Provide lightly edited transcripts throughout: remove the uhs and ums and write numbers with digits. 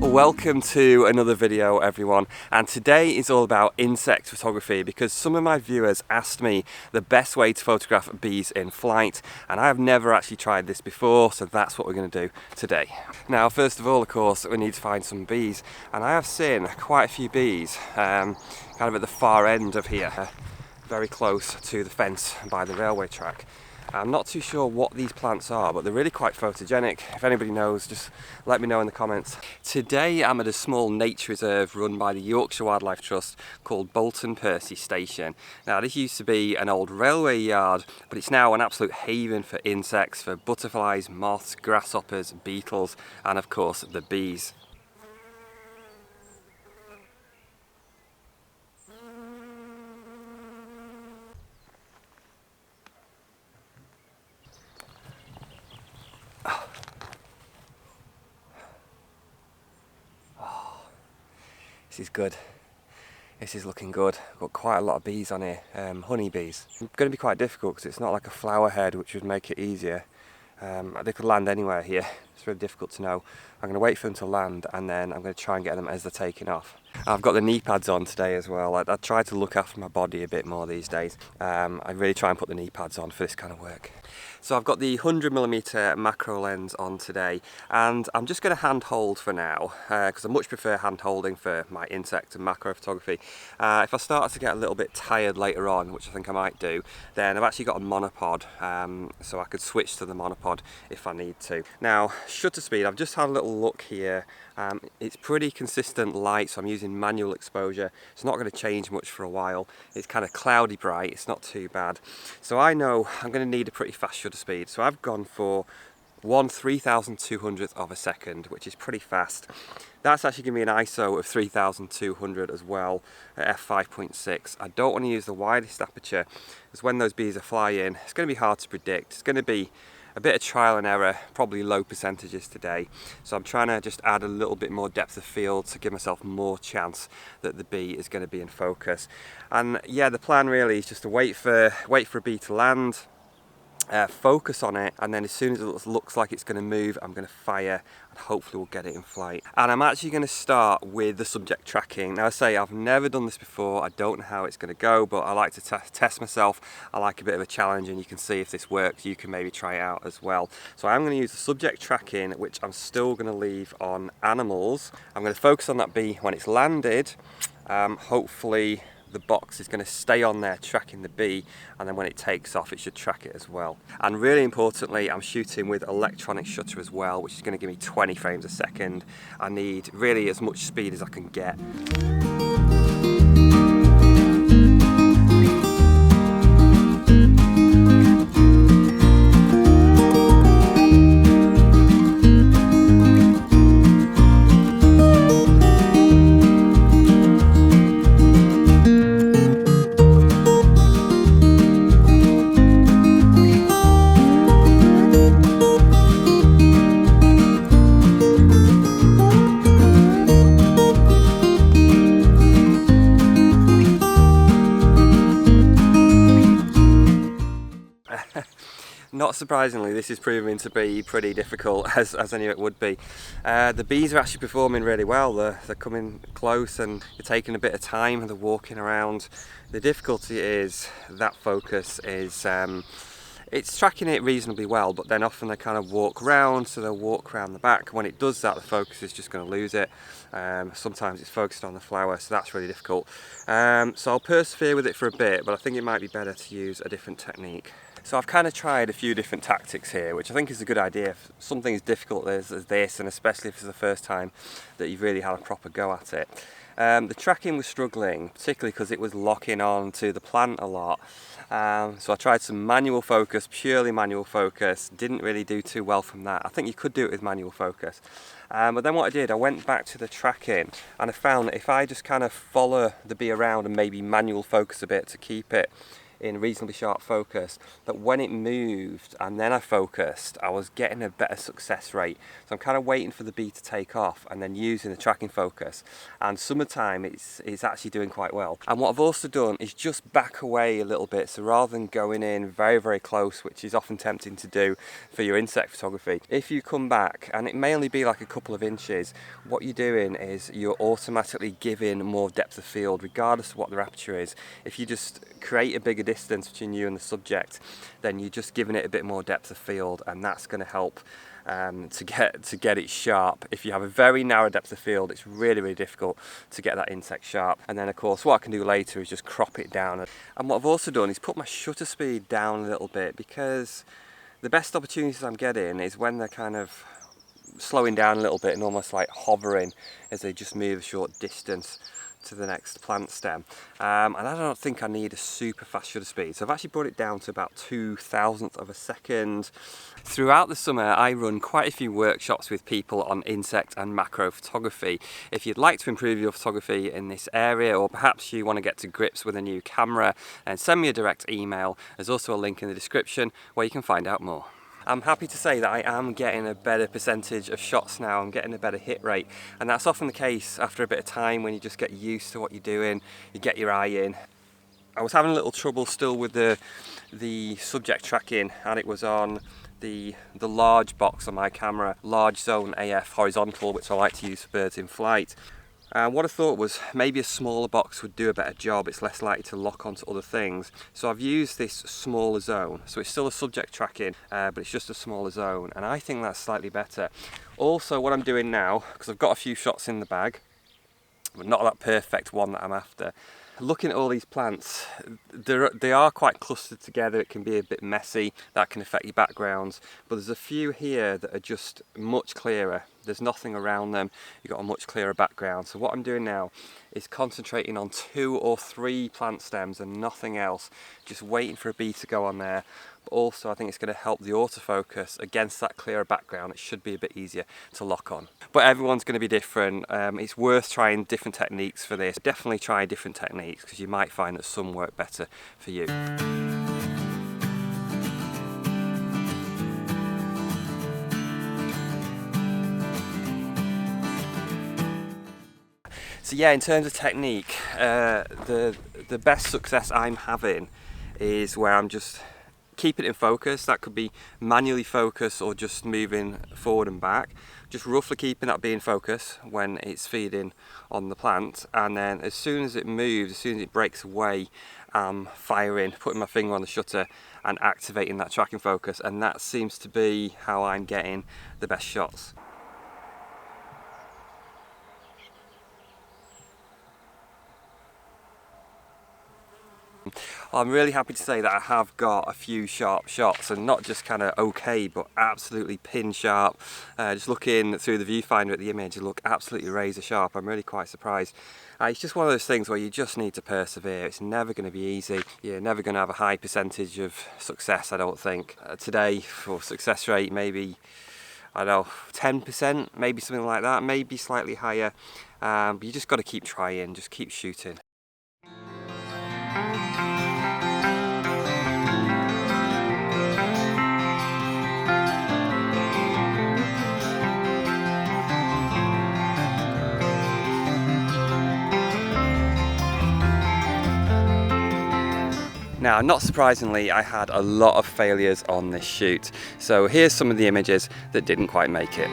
Welcome to another video everyone, and today is all about insect photography because some of my viewers asked me the best way to photograph bees in flight, and I have never actually tried this before, so that's what we're going to do today. Now first of all, of course, we need to find some bees, and I have seen quite a few bees kind of at the far end of here, very close to the fence by the railway track. I'm not too sure what these plants are, but they're really quite photogenic. If anybody knows, just let me know in the comments. Today I'm at a small nature reserve run by the Yorkshire Wildlife Trust called Bolton Percy Station. Now this used to be an old railway yard, but it's now an absolute haven for insects, for butterflies, moths, grasshoppers, beetles, and of course the bees. This is good. This is looking good. I've got quite a lot of bees on here, honey bees. It's going to be quite difficult because it's not like a flower head, which would make it easier. They could land anywhere here. It's really difficult to know. I'm going to wait for them to land and then I'm going to try and get them as they're taking off. I've got the knee pads on today as well. I try to look after my body a bit more these days. I really try and put the knee pads on for this kind of work. So I've got the 100mm macro lens on today, and I'm just going to hand hold for now because I much prefer hand holding for my insect and macro photography. If I start to get a little bit tired later on, which I think I might do, then I've actually got a monopod, so I could switch to the monopod if I need to. Now shutter speed, I've just had a little look here. It's pretty consistent light, so I'm using manual exposure. It's not going to change much for a while. It's kind of cloudy bright, it's not too bad. So I know I'm going to need a pretty fast shutter speed, so I've gone for 1/3200th of a second, which is pretty fast. That's actually giving me an ISO of 3200 as well at f5.6. I don't want to use the widest aperture because when those bees are flying, it's going to be hard to predict. It's going to be a bit of trial and error, probably low percentages today. So I'm trying to just add a little bit more depth of field to give myself more chance that the bee is going to be in focus. And yeah, the plan really is just to wait for a bee to land, focus on it, and then as soon as it looks like it's going to move, I'm going to fire and hopefully we'll get it in flight. And I'm actually going to start with the subject tracking. Now I say I've never done this before, I don't know how it's going to go, but I like to test myself. I like a bit of a challenge, and you can see if this works, you can maybe try it out as well. So I'm going to use the subject tracking, which I'm still going to leave on animals. I'm going to focus on that bee when it's landed. Hopefully the box is going to stay on there tracking the bee, and then when it takes off it should track it as well. And really importantly, I'm shooting with electronic shutter as well, which is going to give me 20 frames a second. I need really as much speed as I can get. Not surprisingly, this is proving to be pretty difficult, as I knew it would be. The bees are actually performing really well. They're coming close and they're taking a bit of time and they're walking around. The difficulty is that focus is it's tracking it reasonably well, but then often they kind of walk round, so they'll walk around the back. When it does that, the focus is just going to lose it. Sometimes it's focused on the flower, so that's really difficult. So I'll persevere with it for a bit, but I think it might be better to use a different technique. So I've kind of tried a few different tactics here, which I think is a good idea. If something as difficult as this, and especially if it's the first time that you've really had a proper go at it. The tracking was struggling, particularly because it was locking on to the plant a lot. So I tried some manual focus, purely manual focus, didn't really do too well from that. I think you could do it with manual focus. But then what I did, I went back to the tracking and I found that if I just kind of follow the bee around and maybe manual focus a bit to keep it in reasonably sharp focus, that when it moved and then I focused, I was getting a better success rate. So I'm kind of waiting for the bee to take off and then using the tracking focus. And summertime, it's actually doing quite well. And what I've also done is just back away a little bit. So rather than going in very, very close, which is often tempting to do for your insect photography, if you come back, and it may only be like a couple of inches, what you're doing is you're automatically giving more depth of field, regardless of what the aperture is. If you just create a bigger distance between you and the subject, then you're just giving it a bit more depth of field, and that's going to help to get it sharp. If you have a very narrow depth of field, it's really, really difficult to get that insect sharp. And then of course what I can do later is just crop it down. And what I've also done is put my shutter speed down a little bit, because the best opportunities I'm getting is when they're kind of slowing down a little bit and almost like hovering as they just move a short distance to the next plant stem. And I don't think I need a super fast shutter speed, so I've actually brought it down to about 0.02 of a second. Throughout the summer I run quite a few workshops with people on insect and macro photography. If you'd like to improve your photography in this area, or perhaps you want to get to grips with a new camera, then send me a direct email. There's also a link in the description where you can find out more. I'm happy to say that I am getting a better percentage of shots now. I'm getting a better hit rate, and that's often the case after a bit of time when you just get used to what you're doing, you get your eye in. I was having a little trouble still with the subject tracking, and it was on the large box on my camera, large zone AF horizontal, which I like to use for birds in flight. What I thought was maybe a smaller box would do a better job. It's less likely to lock onto other things. So I've used this smaller zone. So it's still a subject tracking, but it's just a smaller zone. And I think that's slightly better. Also, what I'm doing now, because I've got a few shots in the bag, but not that perfect one that I'm after. Looking at all these plants, they are quite clustered together. It can be a bit messy. That can affect your backgrounds. But there's a few here that are just much clearer. There's nothing around them. You've got a much clearer background. So what I'm doing now is concentrating on 2 or 3 plant stems and nothing else. Just waiting for a bee to go on there. But also I think it's going to help the autofocus against that clearer background. It should be a bit easier to lock on. But everyone's going to be different. It's worth trying different techniques for this. Definitely try different techniques, because you might find that some work better for you. So yeah, in terms of technique, the best success I'm having is where I'm just keeping it in focus. That could be manually focus or just moving forward and back. Just roughly keeping that bee in focus when it's feeding on the plant, and then as soon as it moves, as soon as it breaks away, firing, putting my finger on the shutter and activating that tracking focus, and that seems to be how I'm getting the best shots. I'm really happy to say that I have got a few sharp shots, and not just kind of okay, but absolutely pin sharp. Just looking through the viewfinder at the image, it look absolutely razor sharp. I'm really quite surprised. It's just one of those things where you just need to persevere. It's never going to be easy. You're never going to have a high percentage of success, I don't think. Today, for success rate, maybe, I don't know, 10%, maybe something like that, maybe slightly higher. But you just got to keep trying, just keep shooting. Now, not surprisingly, I had a lot of failures on this shoot. So here's some of the images that didn't quite make it.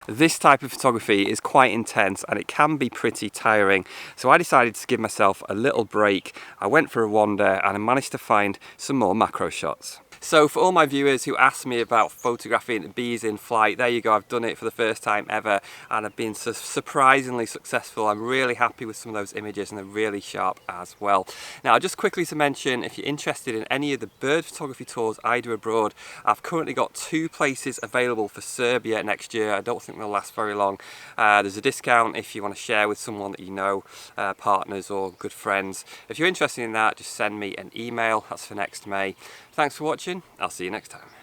This type of photography is quite intense and it can be pretty tiring, so I decided to give myself a little break. I went for a wander and I managed to find some more macro shots. So for all my viewers who ask me about photographing bees in flight, there you go, I've done it for the first time ever and I've been surprisingly successful. I'm really happy with some of those images and they're really sharp as well. Now just quickly to mention, if you're interested in any of the bird photography tours I do abroad, I've currently got 2 places available for Serbia next year. I don't think they'll last very long. There's a discount if you want to share with someone that you know, partners or good friends. If you're interested in that, just send me an email. That's for next May. Thanks for watching. I'll see you next time.